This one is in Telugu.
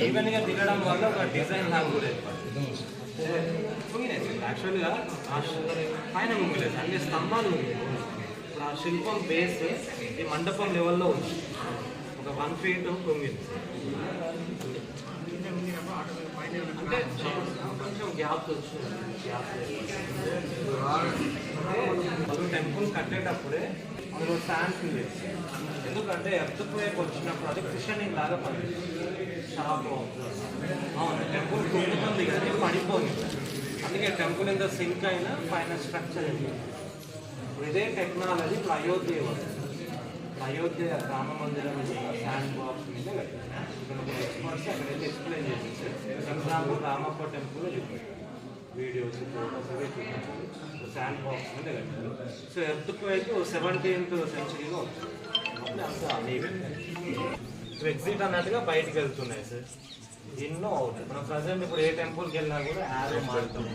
ఈవెన్గా తినడం వల్ల ఒక డిజైన్ లాగా కూడా యాక్చువల్గా పైన ముంగలేదు అన్ని స్తంభాలు ఉంది. ఇప్పుడు ఆ శిల్పం బేస్ ఈ మండపం లెవెల్లో ఉంది. ఒక 1 feet పొంగింది అంటే కొంచెం గ్యాప్ వచ్చింది. గ్యాప్ టెంపుల్ కట్టేటప్పుడే అందులో శాండ్ ఫిల్ చేసి, ఎందుకంటే ఎర్త్క్వేక్ వచ్చినప్పుడు అది క్రిషనింగ్ లాగా పనిచేస్తుంది. షాప్ అవును టెంపుల్ కుంగుతుంది కానీ పడిపోయింది. అందుకే టెంపుల్ ఎంత సింక్ అయినా పైన స్ట్రక్చర్ ఇప్పుడు ఇదే టెక్నాలజీ ఇప్పుడు అయోధ్య వస్తుంది. అయోధ్య రామ మందిరం శాండ్ బాక్స్ మీద ఎక్స్పర్ట్స్ అక్కడైతే ఎక్స్ప్లెయిన్ చేసేసి ఎగ్జాంపుల్ రామప్ప టెంపుల్ చెప్పారు. వీడియోస్ ఫోటోస్ అవే చూపించారు. శాండ్ బాక్స్ మీద కట్టారు. సో ఎర్త్క్వేక్ 17th centuryలో వచ్చింది. అప్పుడు అంతా ఎగ్జిట్ అన్నట్టుగా బయటకు వెళ్తున్నాయి సార్. ఎన్నో అవుతాయి. మనం ప్రజెంట్ ఇప్పుడు ఏ టెంపుల్కి వెళ్ళినా కూడా యారో మారుతాం.